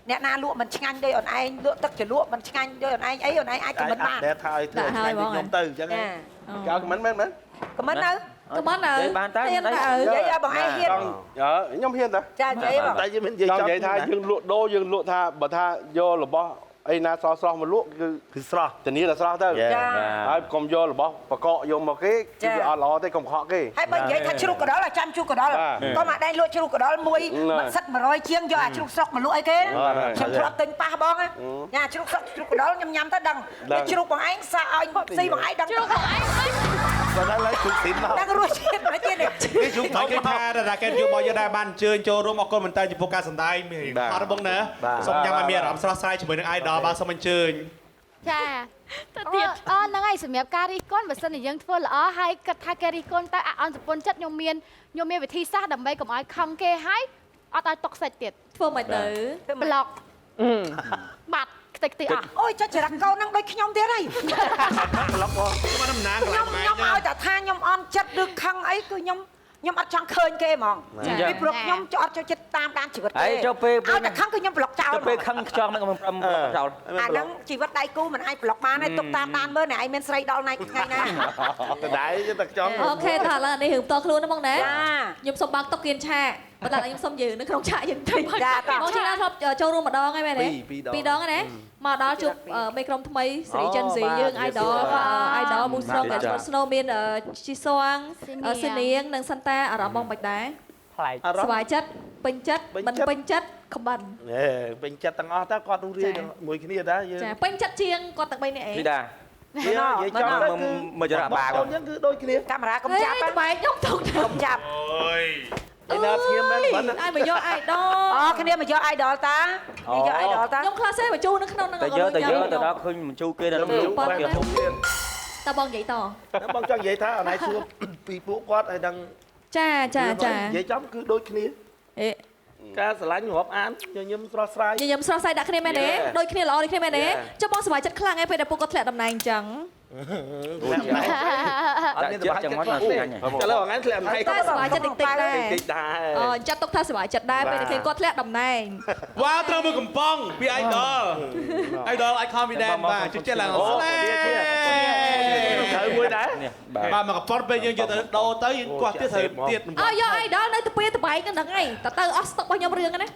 អ្នកណាលក់មិនឆ្ងាញ់ដោយអូនឯងលក់ទឹកជ្រលក់មិនឆ្ងាញ់ដោយអូនឯងអីអូនឯងអាចខមមិនបាន ដែលថាឲ្យធ្វើខ្ញុំទៅអញ្ចឹង ចា កៅខមមិនមែនមែន ខមមិនទៅ កំមិនអើ បានតើ ហ៊ានតើ និយាយឲ្យបងឯងហ៊ាន ខ្ញុំហ៊ានតា ចានិយាយបង តែយើងមិននិយាយ ចង់ ចប់ និយាយថាយើងលក់ដូរយើងលក់ថាបើថាយករបស់អីណាស្រស់មកលក់គឺ គឺស្រស់ ធានាតែស្រស់ទៅ ចា ហើយកុំយករបស់បកកយកមកគេគឺវាអត់ល្អទេកុំខកគេ ហើយបើនិយាយថាជ្រូកកដុលអាចាំជ្រូកកដុលក៏មកដែរលក់ជ្រូកកដុលមួយមិនសិត100ជាងយកអាជ្រូកស្រុកមកលក់អីគេខ្ញុំធ្លាប់ទិញប៉ះបងណាជ្រូកស្រុកជ្រូកកដុលខ្ញុំញ៉ាំទៅដឹងជ្រូកបងឯងសាឲ្យស៊ីបងឯងដឹងជ្រូកបងឯង គាត់ឡើងជុកស៊ីនមក ដឹងរសជាតិមិនទៀតនេះ នេះជុំមកគេថាតាកែនយករបស់យើងដែរបានអញ្ជើញចូលរួមអរគុណមែនតើចំពោះការសម្ដែងមានអត់បងណាសូមញ៉ាំឲ្យមានអារម្មណ៍ស្រស់ស្រាយជាមួយនឹង idol បាទសូមអញ្ជើញ ចាទៅទៀតហ្នឹងហើយសម្រាប់ការរិះគន់បើសិនជាយើងធ្វើល្អហើយគិតថាគេរិះគន់ទៅអន្តរពន្ធចិត្តខ្ញុំមានវិធីសាស្ត្រដើម្បីកុំឲ្យខឹងគេហើយអត់ឲ្យតុកសាច់ទៀត ធ្វើមិនទៅ ប្លុកបាត់ខ្ទេចខ្ទីអស់ អូយចុចចរិតកូនហ្នឹងដូចខ្ញុំទៀតហើយ ប្លុកមកតំណាងកន្លែ ខ្ញុំ ងឯង ឲ្យតែថាខ្ញុំអន់ចិត្តឬខឹងអីគឺខ្ញុំអត់ចង់ឃើញគេហ្មងពីព្រោះខ្ញុំអត់ចូលចិត្តតាមដានជីវិតគេ ហើយចូលពេល ឲ្យតែខឹងគឺខ្ញុំប្លុកចោល ចូលពេលខឹងខ្ចង់នឹងខ្ញុំប្រឹមចោល អាហ្នឹងជីវិតដៃគូមិនអាចប្លុកបានទេទុកតាមដានមើលអ្នកឯងមានស្រីដល់ថ្ងៃណា ដដែលតែខ្ចង់ អូខេតោះឥឡូវនេះរឿងផ្ទាល់ខ្លួនណាបងណា ចា ខ្ញុំសុំបើកតុកគៀនឆាកប៉ុន្តែខ្ញុំសុំយើងនៅក្នុងឆាកយើងទៅ ចាតោះ បងជីណាធ្លាប់ចូលរួមម្ដងហើយមែនទេ ពីរ ដងហ្នឹងណាមកដល់ជួបមេក្រុមថ្មីសេរីចិនស៊ីយើង idol មូស្រងដែលឆ្លុះ snow មានជីសួងស៊ីនាងនិងសិនតាអារម្មណ៍បងមិនដែរ ប្លែក ស្វាយចិត្តពេញចិត្តមិនពេញចិត្តក្បិន ពេញចិត្តទាំងអស់តើគាត់នោះរៀនមួយគ្នាតើយើង ចាពេញចិត្តជាងគាត់ទាំង3នាក់ឯង ពីតា និយាយចំទៅគឺ មកចរបា កូនយើងគឺដូចគ្នា កាមេរ៉ាកុំចាប់ ក្បែរខ្ញុំទុក កុំចាប់ អូយ ឯណាស្ងៀមមែនបើ ឲ្យមកយក idol អូគ្នាមកយក idol តានេះយក idol តា ខ្ញុំខ្លះសេះបញ្ជូននៅក្នុងហ្នឹង តែយកទៅដល់ឃើញមិនជូគេដល់នោះបាត់គេហុកទៀត តើបងនិយាយត បងចង់និយាយថាអនឡាញសួរពីពួកគាត់ឲ្យដឹង ចា និយាយចំគឺដូចគ្នា អេ ការស្រឡាញ់រាប់អានញញឹមស្រស់ស្រាយ ញញឹមស្រស់ស្រាយដាក់គ្នាមែនទេដូចគ្នាល្អដូចគ្នាមែនទេចុះបងសុវ័យចិត្តខ្លាំងឯងពេលដែលពួកគាត់ធ្លាក់តំណែងអញ្ចឹង អត់មានតែចាំមកណាស្ងាញ់តែលើថ្ងៃធ្លាក់ថ្ងៃ តែសុវ័យចិត្តតិចដែរ តិចដែរ ចាត់ទុកថាសុវ័យចិត្តដែរពេលដែលឃើញគាត់ធ្លាក់តំណែង វ៉ាត្រូវមើលកំប៉ុងពី idol idol អាច confident បាទជឿជាក់ឡើងស្លេ ត្រូវមួយដែរ បាទមកកំប៉ុងពេលយើងយកទៅដូរទៅយើងគាត់ទៀតត្រូវទៀត អើយក idol នៅទៅពេលតបែកហ្នឹងឯងតើទៅអស់ស្តុករបស់ខ្ញុំរឿងហ្នឹងណា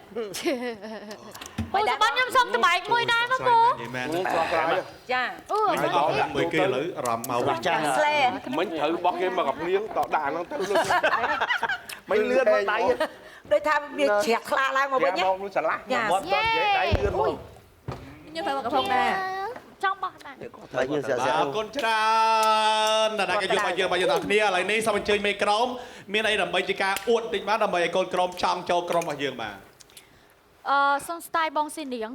ពូសបនខ្ញុំសុំតម្បែកមួយដែរណាពូ មែន ស្រស់ស្រាយ ចា អូ មិនអត់មួយគេឥឡូវអារម្មណ៍មកវិញ ចាស្លេ មិញត្រូវបោះគេមកกับនាងតដាក់ហ្នឹងទៅលើមិនលឿនមកដៃ ដូចថាវាជ្រះខ្លាឡើងមកវិញ មកឆ្លាស់មកបត់ដៃលឿនមក ខ្ញុំទៅមកកំពង់ដែរ ចង់បោះដែរ Đấy như sẽ អរគុណច្រើនដែលគេយកមកយើងដល់គ្នាឥឡូវនេះសូមអញ្ជើញមេក្រុមមានអីដើម្បីជាការអួតតិចបានដើម្បីឲ្យកូនក្រុមចង់ចូលក្រុមរបស់យើងបាទ សុំស្ទាយបងស៊ីនាង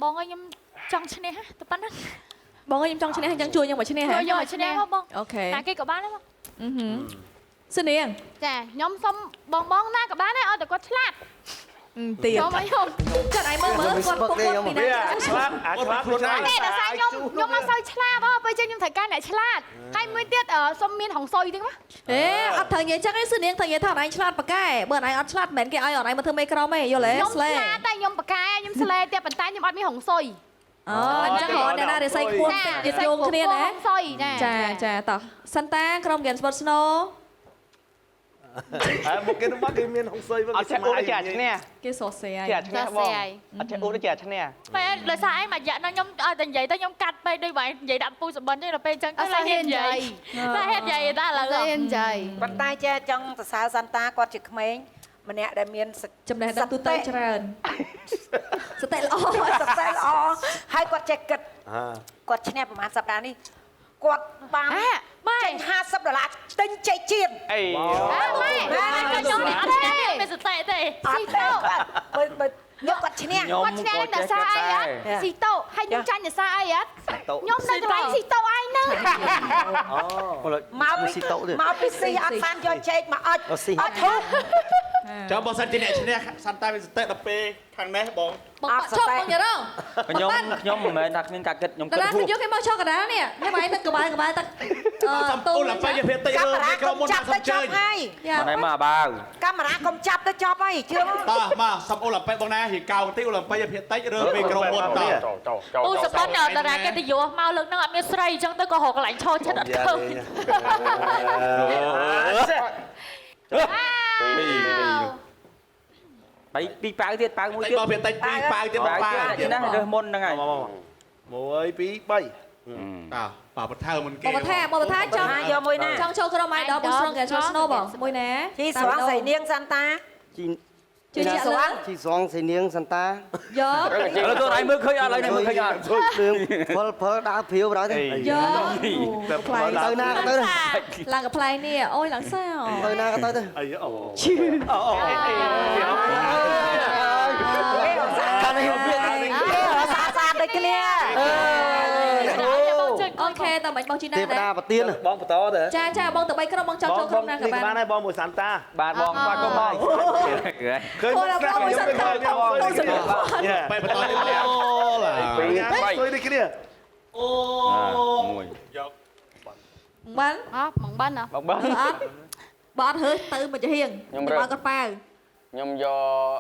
បងឲ្យខ្ញុំចង់ឈ្នះតែប៉ុណ្ណឹង បងខ្ញុំចង់ឈ្នះអញ្ចឹងជួយខ្ញុំមកឈ្នះហ៎ យកមកឈ្នះមកបង អូខេ ណាគេក៏បានដែរបង សនាង ចាខ្ញុំសុំបងណាក៏បានដែរឲ្យតែគាត់ឆ្លាត ទៀត ចូលមកខ្ញុំ ចាត់ឲ្យមើលគាត់ពុកពីណា ឆ្លាតអាចឆ្លាតខ្លួនឯង តែដល់សារខ្ញុំមិនសូវឆ្លាតអូពេលចឹងខ្ញុំត្រូវការអ្នកឆ្លាតហើយមួយទៀតសុំមានហងសុយទៀតមក អេអត់ត្រូវនិយាយចឹងឯងសនាងត្រូវនិយាយថាអញឆ្លាតប៉កែបើអញអត់ឆ្លាតមិនមែនគេឲ្យអញមកធ្វើមេក្រុមទេយល់ទេ ខ្ញុំ ស្លេ ឆ្លាតតែខ្ញុំប៉កែខ្ញុំស្លេទៀតប៉ុន្តែខ្ញុំអត់មានហងសុយ អូអញ្ចឹងហ៎អ្នកណារិស័យខ្ពស់តិចទៀតយោងគ្នាណា ហងសុយចា ចាតោះសិនតាក្រុម Game Sport Snow មកគេមកគេមានហុងស៊ុយ អត់ចេះអូនចេះឈ្នះ គេសរសេរ ចេះ ឲ្យ ឈ្នះបងអត់ចេះអូនចេះឈ្នះ ពេលដោយសារឯងមួយរយៈហ្នឹងខ្ញុំឲ្យតែនិយាយទៅខ្ញុំកាត់ពេកដូចបើនិយាយដាក់ពូសបិនទេដល់ពេលចឹងទៅហ៊ាននិយាយតែហ៊ាននិយាយតែឥឡូវហ៊ាននិយាយ ប៉ុន្តែចេះចង់សរសើរសាន់តាគាត់ជាក្មេងម្នាក់ដែលមាន ចំណេះដឹងទូទៅច្រើនសតិល្អ សរសើរល្អហើយគាត់ចេះគិតគាត់ឈ្នះប្រហែលសប្តាហ៍នេះគាត់បាន ម៉ែ ចេញ$50ទិញចេកជៀន អី ម៉ែខ្ញុំអត់ឈ្នះមានសតិទេ អ ស៊ី ត់ តូ ទេបើយកគាត់ឈ្នះ គាត់ឈ្នះដល់សារអីអត់ស៊ីតូហើយខ្ញុំចាញ់ដល់សារអីអត់ខ្ញុំនៅកន្លែងស៊ីតូឯងហ្នឹង មកពី ស៊ីតូទេ មកពីស៊ីអត់បានយកចេកមកអុច អត់ស៊ី អត់ធូប ចាំបងសិនជាអ្នកឈ្នះសាន់តែមានសតិដល់ពេលខាងនេះបង បងបាក់ឈប់បងយារង ខ្ញុំមិនមែនថាគ្មានការគិតខ្ញុំ តា គិត រា ហួ ខ្ញុំយកគេមកចុះកណ្ដាលនេះខ្ញុំឯងទឹកក្បាលទឹក សំអូនឡើងបាយភេទតិច កា រើ មេរ៉ា មេក្រុ កុ ម ំ មុន ចាប់ សុ ទៅ ំ ច ជើ ប់ ញ ហើយ មិនមកបាវ កាមេរ៉ាកុំចាប់ទៅចប់ហើយជឿ តោះមកសំអូនឡើងបាយបងណាហៀកៅបន្តិចអូនឡើងបាយភេទតិចរើមេក្រុមមុនតោះ ពូសបិនតារាកិត្តិយសមកលើកហ្នឹងអត់មានស្រីអញ្ចឹងទៅក៏រកកន្លែងឈរចិត្តអត់ឃើញ បីពីប៉ៅទៀតប៉ៅមួយ តិច ទៀត បងភេទតិចពីប៉ាវទៀតបង ប៉ៅ ប៉ាវ ទៀតណារើសមុនហ្នឹងហើយ 1 2 3 តោះប៉ាបន្ថើមិនគេ បងថាចង់ យកមួយណា ចង់ចូលក្រុម Idol បង Strong Game Snow បងមួយណា ជីស្រងស្រីនាងសាន់តា Chị ជួយជាស្រង chị xoong xì niêng Santa យក ឥឡូវខ្លួនឯងមើលឃើញអត់ឥឡូវនេះមើលឃើញអត់ Thôi đường phơ đá phiếu vào đó thế យកខ្លាំង Tới na tới đây ឡើងកំ pl ៃនេះអូយឡើងសើ Tới na tới đây អីអូ Khăn này không biết សាសាដូចគ្នា អូខេតើមិនបងជីណា Tê ដែរ đá và tiên បងបន្តទៅ ចាបងទៅ3ក្រុមបងចង់ចូលក្រុមណាក៏បាន បានហើយបងមួយសាន់តា បាទបងបាទក៏មក ឃើញ អូដល់បងមួយសិនទៅបងសិន បាយបន្តទៀតអូឡា ពីរស៊ុយដូចគ្នា អូ មួយ យក បាន អត់បងបានអត់ បងបង អត់បើអត់ហើទៅមកជាហៀងបើគាត់ប៉ាវ ខ្ញុំយក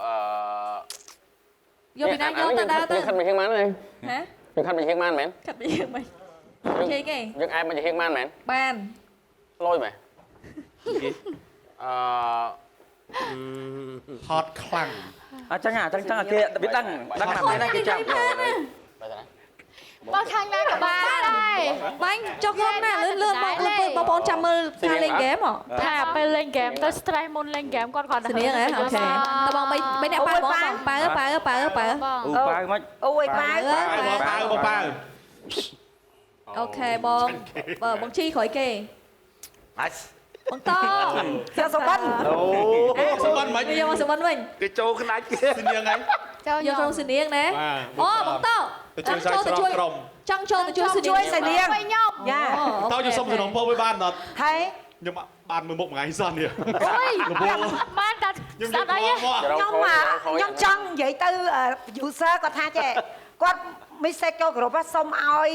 យកពីណាយកទៅដើរទៅ ខ្ញុំខិតមកហៀងបានទេ ហ៎ ខ្ញុំខិតមកហៀងបានមែន កាត់ពីហៀងមិនជ័យគេ យើងអាចមកហៀងបានមែន បាន លយមែនហត់ខ្លាំង អញ្ចឹងអញ្ចឹងគេវាដឹងណាពេលណាគេចាប់ បងខាងណាក៏បានដែរ បាញ់ចុះក្រុមណាលឿនលឿនបងបងប្អូនចាំមើលការលេងហ្គេមហ៎ ថាពេលលេងហ្គេមទៅ stress មុនលេងហ្គេមគាត់គាត់ សនាងហ៎អូខេតើបង3អ្នកប៉ាវបងប៉ាវ អូប៉ៅមក អូយប៉ាវ ប៉ាវ អូខេបងជីក្រោយគេបងត យកសុបិន សំបានមិន យកមកសុបិនវិញ គេចូលខ្នាច់គេ សនាងហើយ ចូល យកក្រុមសនាងណាអូបងត ទៅជួយស្រោចស្រង់ក្រុម ចង់ចូលទៅជួយសនាង ជួយសនាង ខ្ញុំ យ៉ា តើយកសុំសំណពោឲ្យបានអត់ ហើយ ខ្ញុំបានមើលមុខមួយថ្ងៃសិននេះ អូយបានតែ ខ្ញុំ ស្ដាប់អី ខ្ញុំចង់និយាយទៅ user គាត់ថាចេះគាត់ message ចូលក្រុមសុំឲ្យ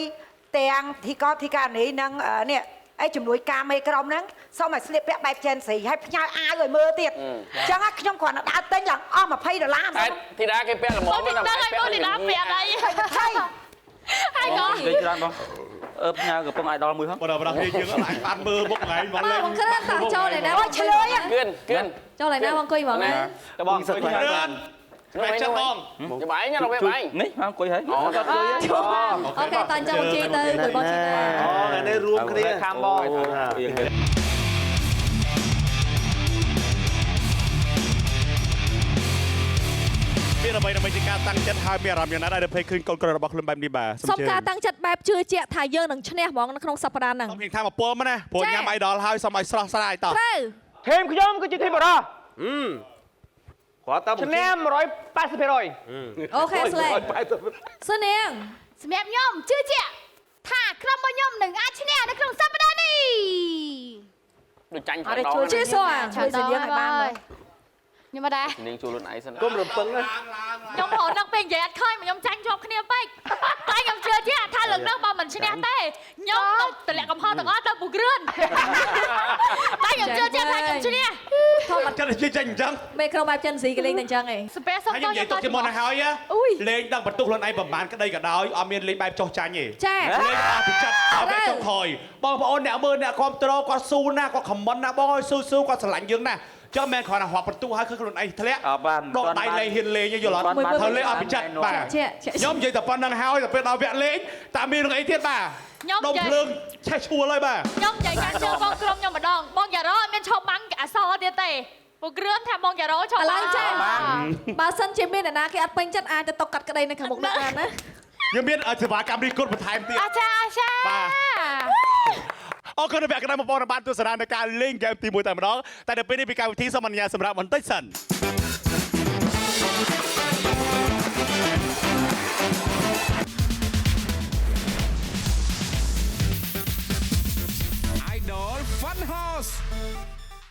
ទាំងធីកានីនឹងនេះអីជំនួយការមេក្រុមហ្នឹងសូមឲ្យស្លៀកពាក់បែប Gen Z ហើយផ្ញើអាវឲ្យមើលទៀតអញ្ចឹងខ្ញុំគ្រាន់តែដើរទិញឡើងអស់$20 តែធីតាគេពាក់ល្មម បងទីដល់ឲ្យបងទីដល់ពាក់អី ហើយ ហើយក៏ និយាយច្រើនបងផ្ញើកំពុង idol មួយហ្នឹង បើដល់ពេលយើងអាចបានមើលមុខថ្ងៃមកលេង បងគ្រាន់តែចូលឯណាបង ឆ្លើយ គឿន ចូលឯណាបងអង្គុយហ្មងណា តបង ច្រើន បែបចិត្តបង ចាំបាយញ៉ាំបែបបាយ នេះមកអង្គុយហើយ អូគាត់ជួយ អូខេតាអញ្ចឹងជីទៅមួយបងជីទៅ អូនេះរួមគ្នា ខាំបង មានអ្វីដើម្បីជាការតាំងចិត្តហើយមានអារម្មណ៍យ៉ាងណាដែលភ័យឃើញកូនក្ររបស់ខ្លួនបែបនេះបាទ សុំការតាំងចិត្តបែបជឿជាក់ថាយើងនឹងឈ្នះហ្មងនៅក្នុងសប្តាហ៍ហ្នឹង ខ្ញុំថាមកពលមកណាព្រោះញ៉ាំអៃដលហើយសុំឲ្យស្រស់ស្រាយតោះ ត្រូវ ធីមខ្ញុំគឺជាធីមបរោះ គាត់តើ ឈ្នះ 180% អូខេស្លេសនាង សម្រាប់ខ្ញុំជឿជាក់ថាក្រុមរបស់ខ្ញុំនឹងអាចឈ្នះនៅក្នុងសប្តាហ៍នេះ ដូចចាញ់ អរ ដង ជួយ ជឿសួរ ជួយសនាងឲ្យបានមើល ខ្ញុំមកដែរ នាងជួយខ្លួនឯងសិន គុំរំពឹងណា ខ្ញុំហៅនឹងពេលនិយាយអត់ឃើញខ្ញុំចាញ់ជាប់គ្នាពេកតែខ្ញុំជឿជាក់ថាលើកនេះបើមិនឈ្នះទេខ្ញុំនឹងតម្លាក់កំហុសទាំងអស់ទៅពូគ្រឿនតែខ្ញុំជឿជាក់ថាខ្ញុំឈ្នះ ធម្មតា ចិត្តជាចេញអញ្ចឹង មេក្រុមបែបចិនស៊ីក៏លេងតែអញ្ចឹងឯង សុភ័ក្រសុខ ហើយខ្ញុំនិយាយទុកជាមុនទៅហើយលេងដឹងបន្ទុកខ្លួនឯងប្រហែលក្តីក៏ដោយអត់មានលេងបែបចោះចាញ់ទេ ចា លេងអស់ពីចិត្តអត់បែបចុងខយបងប្អូនអ្នកមើលអ្នកគ្រប់ត្រូលគាត់ស៊ូណាគាត់ខមមិនណាបងអើយស៊ូគាត់ស្រឡាញ់យើងណាចឹងមិនគ្រាន់តែរាប់បន្ទុកហើយគឺខ្លួនឯងធ្លាក់ បាន ដកដៃលេងហ៊ានលេងយល់អត់ធ្វើលេងអត់ពីចិត្តបាទ ជា ខ្ញុំនិយាយតែប៉ុណ្្នឹងហើយទៅពេលដល់វគ្គលេងតើមានរឿងអីទៀតបាទដុំភ្លើងឆេះឈួលហើយបាទ ខ្ញុំនិយាយការជឿបងក្រុមខ្ញុំម្ដងបងយ៉ារ៉ូអត់មានឈប់បាំងអសរទៀតទេពូគ្រឿនថាបងយ៉ារ៉ូឈប់ ឥឡូវចា បាំង បើសិនជាមានអ្នកណាគេអត់ពេញចិត្តអាចទៅតុកកាត់ក្តីនៅខាងមុខនោះបានណា ខ្ញុំមានសេវាកម្មរីគុណបន្ថែមទៀត អាចាអាចា អរគុណអ្នកកណ្ដាលបងប្អូនបានទស្សនានៅការលេងហ្គេមទី1តែម្ដងតែដល់ពេលនេះពីកម្មវិធីសូមអនុញ្ញាតសម្រាប់បន្តិចសិន